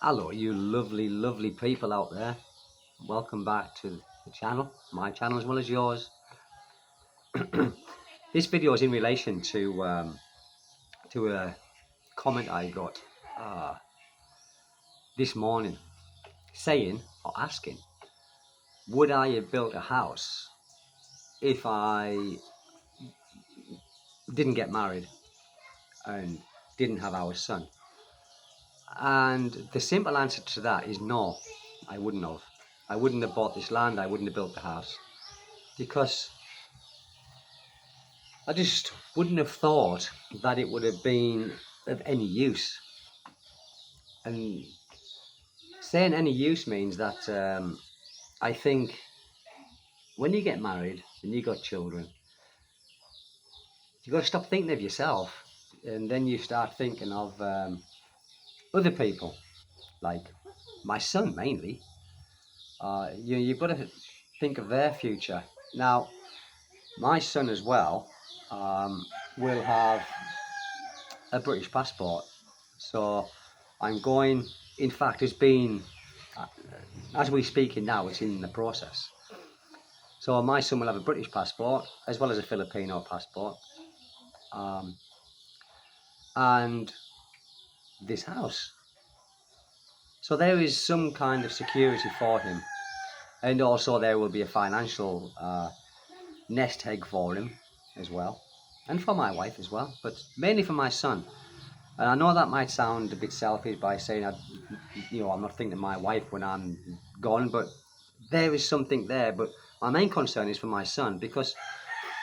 Hello, you lovely, lovely people out there. Welcome back to the channel, my channel as well as yours. This video is in relation to a comment I got uh, this morning, saying or asking, would I have built a house if I didn't get married and didn't have our son? And the simple answer to that is no, I wouldn't have. I wouldn't have bought this land. I wouldn't have built the house because I just wouldn't have thought that it would have been of any use. And saying any use means that I think when you get married and you got children, you got to stop thinking of yourself, and then you start thinking of other people, like my son mainly. You've got to think of their future. Now, my son as well will have a British passport, so I'm going. In fact, it's been as we speaking now, it's in the process. So my son will have a British passport as well as a Filipino passport, um, and this house. So there is some kind of security for him, and also there will be a financial nest egg for him as well, and for my wife as well, but mainly for my son. And I know that might sound a bit selfish by saying, I'm not thinking of my wife when I'm gone, but there is something there. But my main concern is for my son, because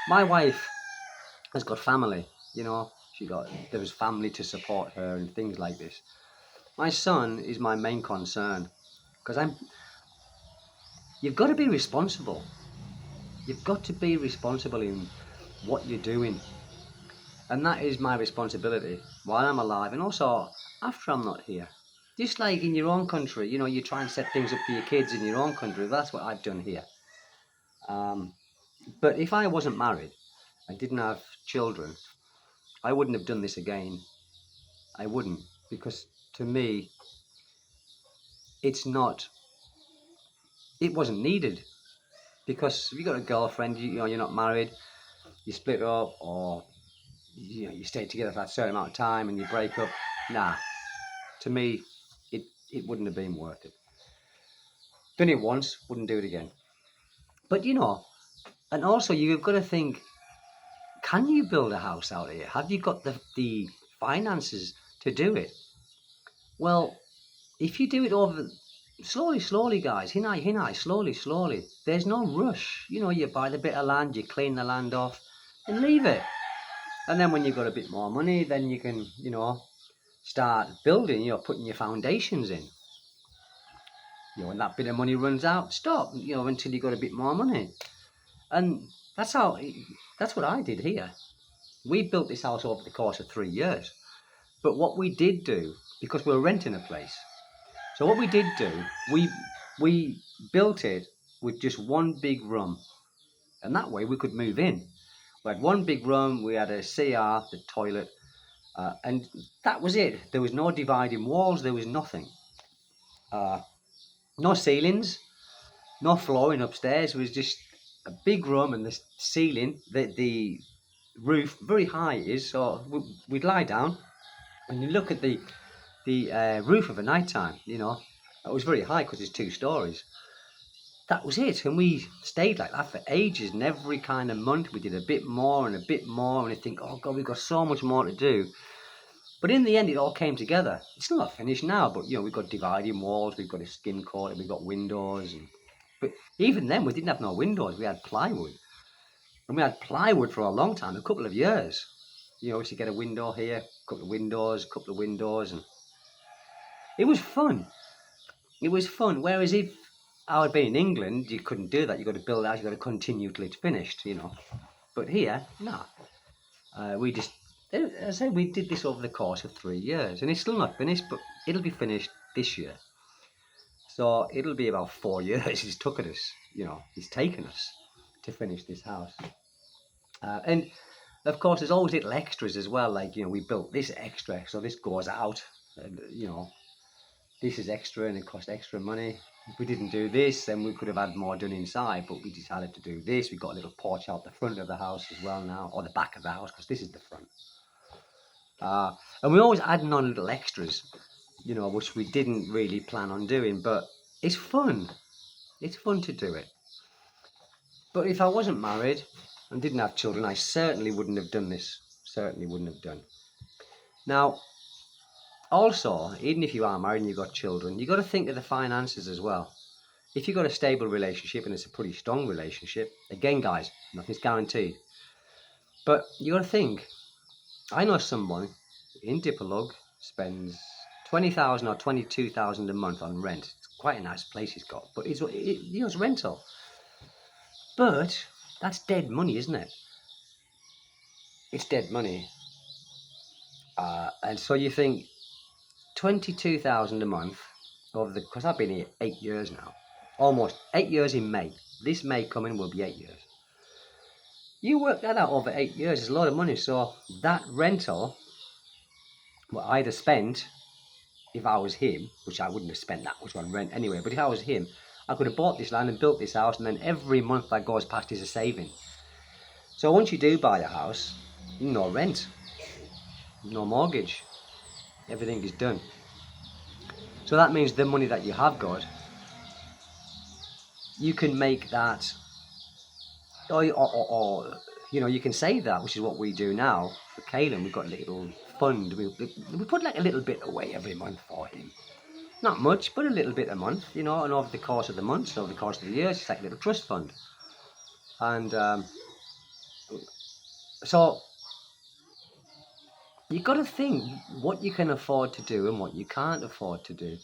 my wife has got family, there was family to support her and things like this. My son is my main concern, because you've got to be responsible. You've got to be responsible in what you're doing. And that is my responsibility while I'm alive, and also after I'm not here. Just like in your own country, you try and set things up for your kids in your own country. That's what I've done here. But if I wasn't married, I didn't have children, I wouldn't have done this again. I wouldn't, because to me, it wasn't needed. Because if you got a girlfriend, you're not married, you split up, or you stay together for a certain amount of time and you break up. Nah, to me, it wouldn't have been worth it. Done it once, wouldn't do it again. But and also you've got to think, can you build a house out here? Have you got the finances to do it? Well, if you do it over slowly, guys, hinai, slowly. There's no rush. You buy the bit of land, you clean the land off, and leave it. And then when you've got a bit more money, then you can, start building. Putting your foundations in. When that bit of money runs out, stop. Until you got a bit more money. And that's what I did here. We built this house over the course of 3 years. But what we did do, because we were renting a place, so what we did do, we built it with just one big room, and that way we could move in. We had one big room, we had a CR, the toilet, and that was it. There was no dividing walls, there was nothing. No ceilings, no flooring upstairs. It was just a big room, and the ceiling, the roof, very high it is, so we'd lie down and you look at the roof of a night time, it was very high because it's 2 stories. That was it, and we stayed like that for ages, and every kind of month we did a bit more and a bit more, and you think, oh God, we've got so much more to do. But in the end, it all came together. It's still not finished now, but we've got dividing walls, we've got a skim coat, we've got windows, but even then we didn't have no windows, we had plywood. And we had plywood for a long time, a couple of years. We used to get a window here, a couple of windows, and it was fun. It was fun. Whereas if I had been in England, you couldn't do that. You've got to build out, you've got to continue till it's finished, But here, no. We just, as I say, we did this over the course of 3 years. And it's still not finished, but it'll be finished this year. So it'll be about 4 years it's taken us, it's taken us to finish this house. And of course, there's always little extras as well. Like, we built this extra, so this goes out, and, this is extra and it cost extra money. If we didn't do this, then we could have had more done inside, but we decided to do this. We've got a little porch out the front of the house as well now, or the back of the house, because this is the front. And we're always adding on little extras, you know, which we didn't really plan on doing, but it's fun. It's fun to do it. But if I wasn't married and didn't have children, I certainly wouldn't have done this. Certainly wouldn't have done. Now, also, even if you are married and you've got children, you've got to think of the finances as well. If you've got a stable relationship, and it's a pretty strong relationship, again, guys, nothing's guaranteed. But you got to think, I know someone in Dipolog spends 20,000 or 22,000 a month on rent. It's quite a nice place he's got, but it's rental. But that's dead money, isn't it? It's dead money. And so you think 22,000 a month because I've been here 8 years now, almost 8 years in May. This May coming will be 8 years. You work that out over 8 years, it's a lot of money. So that rental, what I'd have spent if I was him, which I wouldn't have spent that much on rent anyway, but if I was him, I could have bought this land and built this house, and then every month that goes past is a saving. So once you do buy a house, no rent, no mortgage, everything is done. So that means the money that you have got, you can make that, or you know, you can save that, which is what we do now. For Caelan, we've got a little fund. We put like a little bit away every month for him. Not much, but a little bit a month, you know, and over the course of the months, over the course of the years, it's like a little trust fund. And so you've got to think what you can afford to do and what you can't afford to do.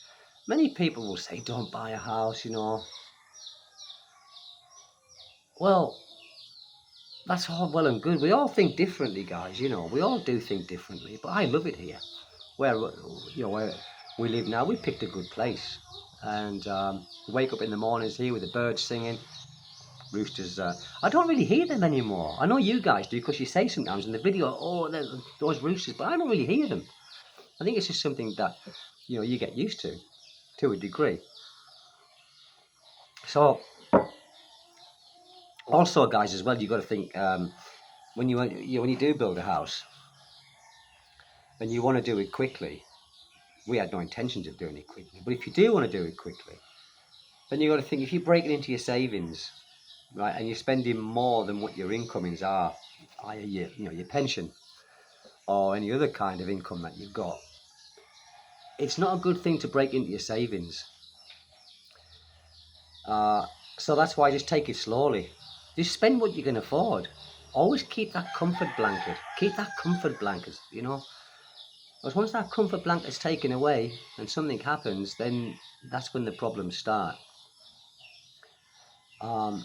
Many people will say, don't buy a house, you know. Well, that's all well and good. We all think differently, guys, you know. We all do think differently, but I love it here. Where we live now, we picked a good place. And wake up in the mornings here with the birds singing. Roosters, I don't really hear them anymore. I know you guys do, because you say sometimes in the video, oh, those roosters, but I don't really hear them. I think it's just something that, you know, you get used to a degree. So, also, guys, as well, you've got to think, when you do build a house, and you want to do it quickly, we had no intentions of doing it quickly, but if you do want to do it quickly, then you've got to think, if you break it into your savings, right, and you're spending more than what your incomings are, i.e. your pension or any other kind of income that you've got, it's not a good thing to break into your savings. So that's why I just take it slowly. Just spend what you can afford. Always keep that comfort blanket. Keep that comfort blanket, you know. Because once that comfort blanket's taken away and something happens, then that's when the problems start. And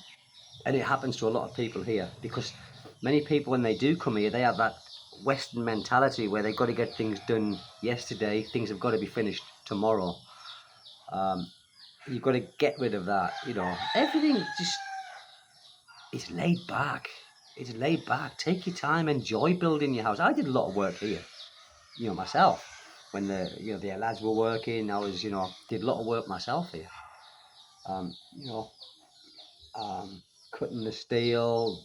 it happens to a lot of people here, because many people, when they do come here, they have that Western mentality where they've got to get things done yesterday. Things have got to be finished tomorrow. You've got to get rid of that, you know. Everything just is laid back. It's laid back. Take your time. Enjoy building your house. I did a lot of work here, you know, myself. When the lads were working, I was, did a lot of work myself here. Cutting the steel.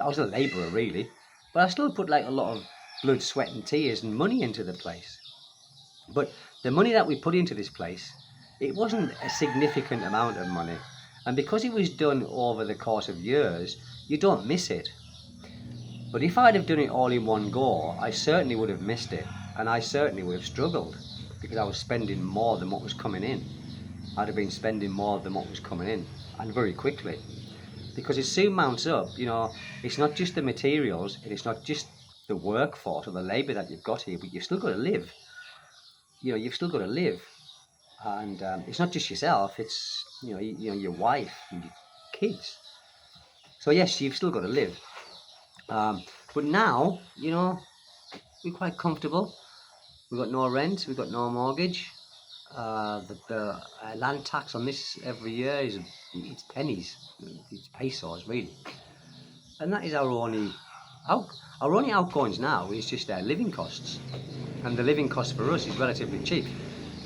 I was a labourer, really, but I still put like a lot of blood, sweat and tears and money into the place. But the money that we put into this place, it wasn't a significant amount of money, and because it was done over the course of years, you don't miss it. But if I'd have done it all in one go, I certainly would have missed it, and I certainly would have struggled, because I was spending more than what was coming in. I'd have been spending more than what was coming in, and very quickly, because it soon mounts up. You know, it's not just the materials, and it's not just the workforce or the labour that you've got here, but you've still got to live. You know, you've still got to live, and it's not just yourself. It's your wife and your kids. So yes, you've still got to live. But now, we're quite comfortable. We've got no rent, we've got no mortgage. The land tax on this every year it's pennies, it's pesos really, and that is our only outgoings now. Is just our living costs, and the living cost for us is relatively cheap.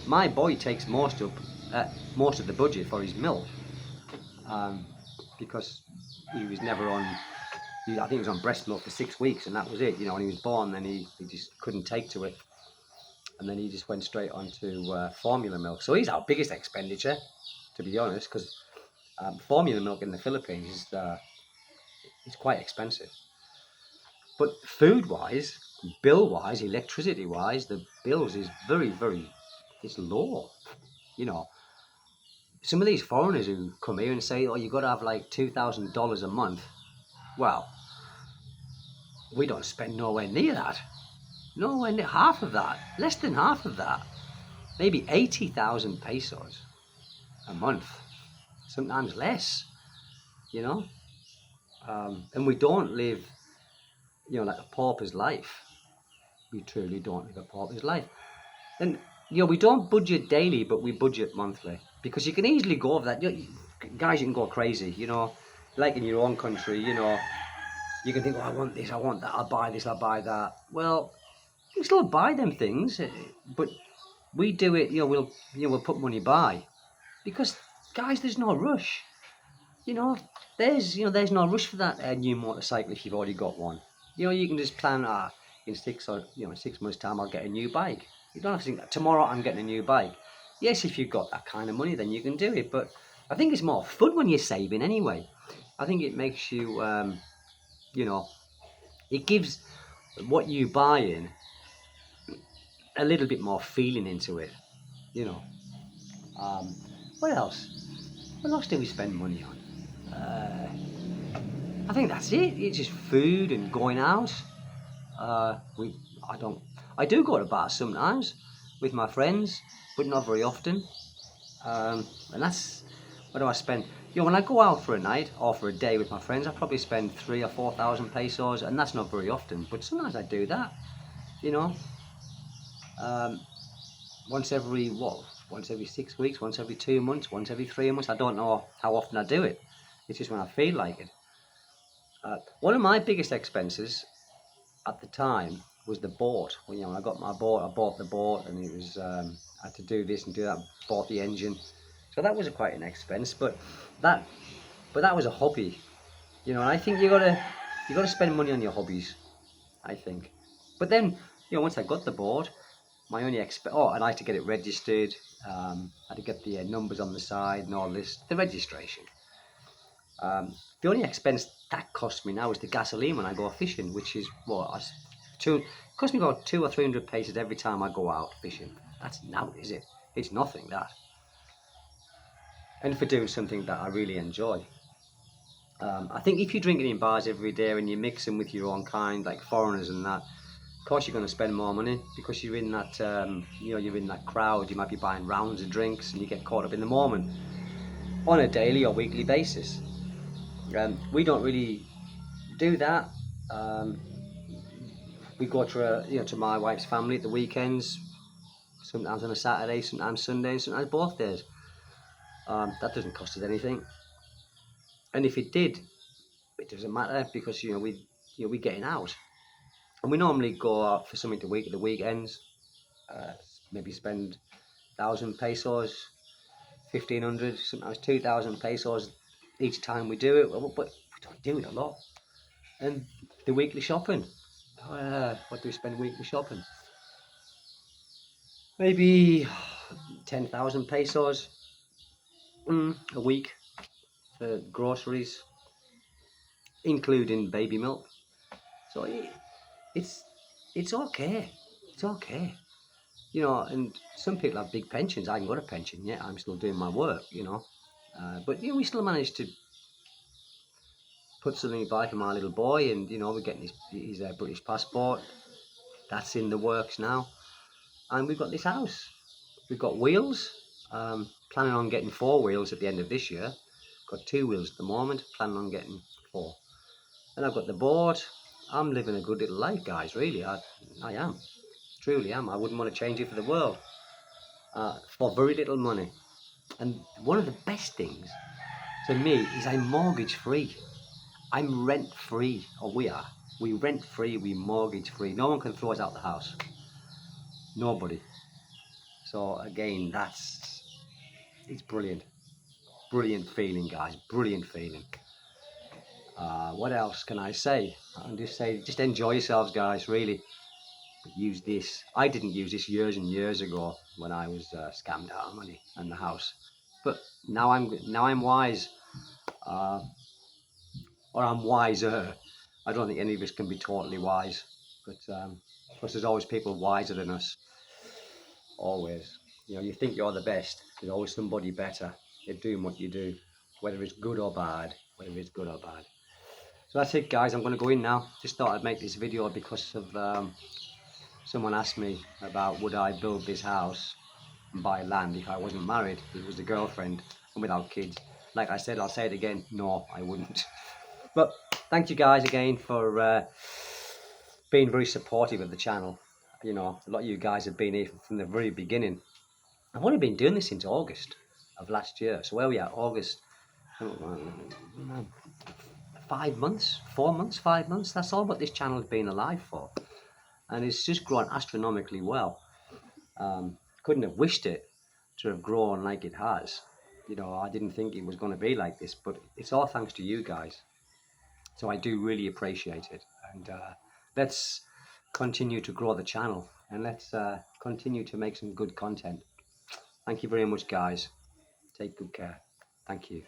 my boy takes most of the budget for his milk, because he was never on. I think he was on breast milk for 6 weeks, and that was it. You know, when he was born, then he just couldn't take to it, and then he just went straight on to formula milk. So he's our biggest expenditure, to be honest, because formula milk in the Philippines is quite expensive. But food-wise, bill-wise, electricity-wise, the bills is it's low. You know, some of these foreigners who come here and say, "Oh, you got to have like $2,000 a month." Well, we don't spend nowhere near that. Nowhere near half of that. Less than half of that. Maybe 80,000 pesos a month. Sometimes less. You know, and we don't live, like a pauper's life. We truly don't live a pauper's life. And we don't budget daily, but we budget monthly, because you can easily go over that. Guys, you can go crazy. Like in your own country. You can think, "Oh, I want this, I want that. I'll buy this, I'll buy that." Well, you can still buy them things, but we do it. We'll put money by, because guys, there's no rush. There's no rush for that new motorcycle if you've already got one. You can just plan, in 6 months' time I'll get a new bike. You don't have to think, tomorrow I'm getting a new bike. Yes, if you've got that kind of money, then you can do it. But I think it's more fun when you're saving anyway. I think it makes you, it gives what you buy in a little bit more feeling into it. What else? What else do we spend money on? I think that's it. It's just food and going out. I do go to bars sometimes with my friends, but not very often. And that's, what do I spend? When I go out for a night or for a day with my friends, I probably spend 3,000 or 4,000 pesos, and that's not very often. But sometimes I do that. Once every 6 weeks, once every 2 months, once every 3 months. I don't know how often I do it. It's just when I feel like it. One of my biggest expenses at the time was the boat. When I got my boat, I bought the boat, and it was I had to do this and do that. Bought the engine, so that was quite an expense. But that was a hobby, and I think you gotta spend money on your hobbies, I think. But then once I got the boat, my only and I had to get it registered. I had to get the numbers on the side and all this, the registration. The only expense that cost me now is the gasoline when I go fishing, which is cost me about 200 or 300 pesos every time I go out fishing. That's now, is it? It's nothing, that. And for doing something that I really enjoy. I think if you're drinking in bars every day and you're mixing with your own kind, like foreigners and that, of course you're going to spend more money, because you're in that, you're in that crowd. You might be buying rounds of drinks, and you get caught up in the moment on a daily or weekly basis. We don't really do that. We go to my wife's family at the weekends, sometimes on a Saturday, sometimes Sunday, sometimes both days. That doesn't cost us anything, and if it did, it doesn't matter, because we're getting out, and we normally go out for something to eat at the weekends. Maybe spend 1,000 pesos, 1,500, sometimes 2,000 pesos each time we do it. But we don't do it a lot. And the weekly shopping. What do we spend weekly shopping? Maybe 10,000 pesos a week for groceries, including baby milk. So it's okay. It's okay. And some people have big pensions. I haven't got a pension yet. I'm still doing my work, but we still manage to put something by for my little boy, and we're getting his British passport. That's in the works now, and we've got this house. We've got wheels. Planning on getting 4 wheels at the end of this year. Got 2 wheels at the moment. Planning on getting 4. And I've got the board. I'm living a good little life, guys. Really, I am. Truly am. I wouldn't want to change it for the world. For very little money. And one of the best things to me is I'm mortgage free. I'm rent free, or we are. We rent free, we mortgage free. No one can throw us out the house. Nobody. So again, it's brilliant. Brilliant feeling, guys. Brilliant feeling. What else can I say? I can just say, just enjoy yourselves, guys. Really, use this. I didn't use this years and years ago when I was scammed out of money and the house, but now I'm wise, uh, or I'm wiser. I don't think any of us can be totally wise, but plus there's always people wiser than us. Always, you think you're the best. There's always somebody better at doing what you do, whether it's good or bad. Whether it's good or bad. So that's it, guys. I'm going to go in now. Just thought I'd make this video because of someone asked me about would I build this house and buy land if I wasn't married. It was a girlfriend and without kids. Like I said, I'll say it again. No, I wouldn't. But thank you guys again for being very supportive of the channel. A lot of you guys have been here from the very beginning. I've only been doing this since August of last year. So where are we at? August. 5 months, 4 months, 5 months. That's all what this channel has been alive for. And it's just grown astronomically well. Couldn't have wished it to have grown like it has. I didn't think it was going to be like this, but it's all thanks to you guys. So I do really appreciate it. And let's continue to grow the channel, and let's continue to make some good content. Thank you very much, guys. Take good care. Thank you.